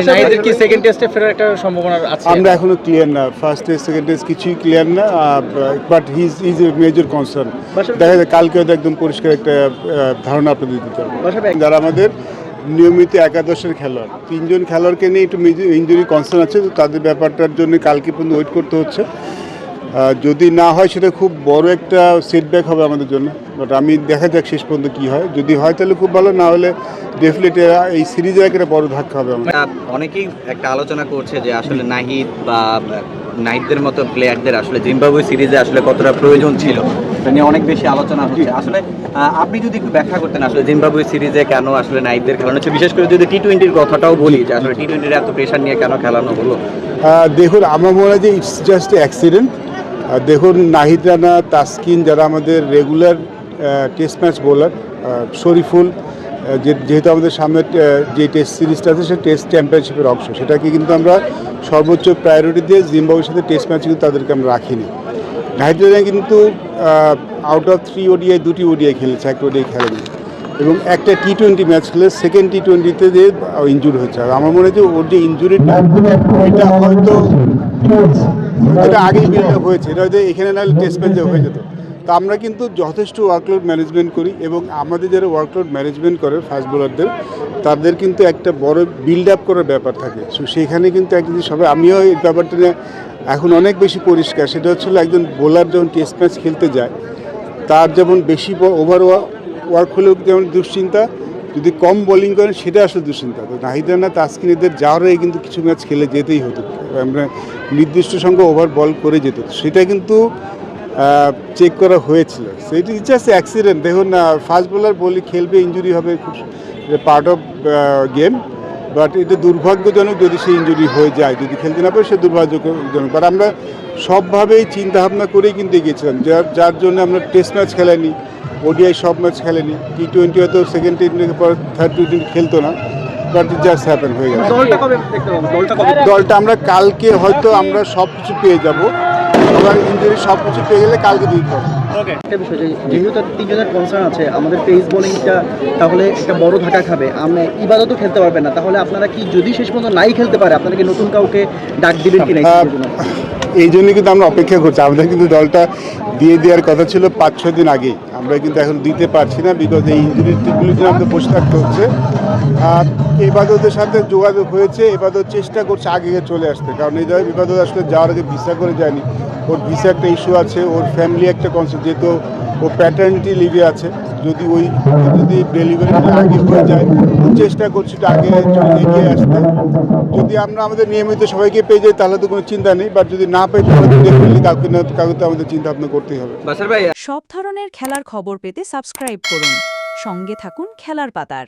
নাহিদের কি সেকেন্ড টেস্টে ফেরার একটা সম্ভাবনা আছে? আমরা এখনো ক্লিয়ার না, ফার্স্ট টেস্ট সেকেন্ড টেস্ট কিছুই ক্লিয়ার না, but his is a major concern. দেখা যায় কালকে হয়তো একদম পরিষ্কার একটা ধারণা আপনাদের দিতে পারবো। যারা আমাদের নিয়মিত একাদশের খেলোয়াড়, 3জন খেলোয়াড়কে নিয়ে একটু ইঞ্জুরি কনসার্ন আছে, তো তাদের ব্যাপারটার জন্য কালকে পর্যন্ত ওয়েট করতে হচ্ছে। যদি না হয় সেটা খুব বড় একটা সেটব্যাক হবে আমাদের জন্য, বাট আমি দেখা যাক শেষ পর্যন্ত কী হয়। যদি হয় তাহলে খুব ভালো, না হলে ডেফিনেটলি এই সিরিজে একটা বড় ধাক্কা হবে আমাদের। অনেকেই একটা আলোচনা করছে যে আসলে নাহিদ বা নাহিদদের মতো প্লেয়ারদের আসলে জিম্বাবুয়ে সিরিজে আসলে কতটা প্রয়োজন ছিল, এটা নিয়ে অনেক বেশি আলোচনা হচ্ছে। আসলে আপনি যদি একটু ব্যাখ্যা করতেন আসলে জিম্বাবুয়ে সিরিজে কেন আসলে নাহিদদের খেলানো হচ্ছে, বিশেষ করে যদি টি-20-র কথাটাও বলি যে আসলে টি-20-র এত প্রেশার নিয়ে কেন খেলানো হলো? দেখুন, আমার মনে হয় যে ইটস জাস্ট অ্যাক্সিডেন্ট। দেখুন, নাহিদ রানা, তাসকিন যারা আমাদের regular test match bowler, Shoriful যেহেতু আমাদের সামনে যে টেস্ট সিরিজটা আছে সে টেস্ট চ্যাম্পিয়নশিপের অংশ, সেটাকে কিন্তু আমরা সর্বোচ্চ প্রায়োরিটি দিয়ে জিম্বাবুয়ের সাথে টেস্ট ম্যাচে কিন্তু তাদেরকে আমরা রাখিনি। নাহিদ রানা কিন্তু আউট অফ 3 ওডিআই 2টি ওডিআই খেলেছে, একটা ওডিআই খেলেনি, এবং একটা টি-20 ম্যাচ খেলে সেকেন্ড টি-20তে যে ইনজুর হয়েছে। আর আমার মনে হয় যে ওর যে ইনজুরিটা এটা হয়তো এটা আগেই বিল্ড আপ হয়েছে, এটা হয়তো এখানে নাহলে টেস্ট ম্যাচে হয়ে যেত। তো আমরা কিন্তু যথেষ্ট ওয়ার্কলোড ম্যানেজমেন্ট করি, এবং আমাদের যারা ওয়ার্কলোড ম্যানেজমেন্ট করে ফাস্ট বোলারদের, তাদের কিন্তু একটা বড় বিল্ড আপ করার ব্যাপার থাকে। সো সেখানে কিন্তু একটা জিনিস হবে, আমিও এই ব্যাপারটা নিয়ে এখন অনেক বেশি পরিষ্কার, সেটা হচ্ছে একজন বোলার যখন টেস্ট ম্যাচ খেলতে যায়, তার যেমন বেশি ওভার ওয়ার্ক হলেও যেমন দুশ্চিন্তা, যদি কম বোলিং করেন সেটা আসলে দুশ্চিন্তা। তো নাহিদ রানা, তাসকিন এদের যাওয়ার আগে কিন্তু কিছু ম্যাচ খেলে যেতেই হতো, আমরা নির্দিষ্ট সংখ্যক ওভার বল করে যেত, সেটা কিন্তু চেক করা হয়েছিল। সেটি জাস্ট অ্যাক্সিডেন্ট। দেখুন, ফাস্ট বোলার বলি খেলবে, ইঞ্জুরি হবে, খুব পার্ট অফ গেম, বাট এটা দুর্ভাগ্যজনক যদি সে ইঞ্জুরি হয়ে যায়, যদি খেলতে না পারে সে দুর্ভাগ্যজনক। বাট আমরা সবভাবেই চিন্তাভাবনা করেই কিন্তু এগিয়েছিলাম, যার জন্য আমরা টেস্ট ম্যাচ খেলাইনি, ওডিআই সব ম্যাচ খেলেনি, টি-20 হয়তো সেকেন্ড টি-20 পর থার্ড টি-20 খেলতো না, বাট ইট জাস্ট হ্যাপেন হয়ে গেছে। দলটা আমরা কালকে হয়তো আমরা সব কিছু পেয়ে যাব, এবং ইঞ্জুরি সব কিছু পেয়ে গেলে কালকে দিতে হবে। একটা বিষয় যেহেতু 3জনের কনসার্ন আছে, আমাদের পেস বোলিংটা তাহলে একটা বড় ধাক্কা খাবে, আমরা ইবাদতও খেলতে পারবেন না, তাহলে আপনারা কি যদি শেষ পর্যন্ত নাই খেলতে পারে আপনারা কি নতুন কাউকে ডাক দিবেন কি না? এই জন্যই কিন্তু আমরা অপেক্ষা করছি। আমাদের কিন্তু দলটা দিয়ে দেওয়ার কথা ছিল 5-6 দিন আগেই, আমরা কিন্তু এখন দিতে পারছি না, বিকজ এই ইঞ্জুরিগুলির জন্য আমাদের বসে থাকতে হচ্ছে। আর ইবাদতের সাথে যোগাযোগ হয়েছে, ইবাদত চেষ্টা করছে আগে চলে আসতে, কারণ এই জায়গায় ইবাদত আসলে যাওয়ার আগে ভিসা করে যায়নি, ওর ভিসা একটা ইস্যু আছে, ওর ফ্যামিলি একটা কনসার্ন, যেহেতু ও প্যাটার্নিটি লিভে আছে, যদি ডেলিভারি আগে হয়ে যায়, চেষ্টা করছি আগে এগিয়ে আসতে। যদি আমরা আমাদের নিয়মিত সবাইকে পেয়ে যাই তাহলে তো কোনো চিন্তা নেই, বাট যদি না পাই তাহলে ডেফিনেটলি কাউকে না কাউকে তো আমাদের চিন্তা ভাবনা করতেই হবে। সব ধরনের খেলার খবর পেতে সাবস্ক্রাইব করুন, সঙ্গে থাকুন খেলার পাতার।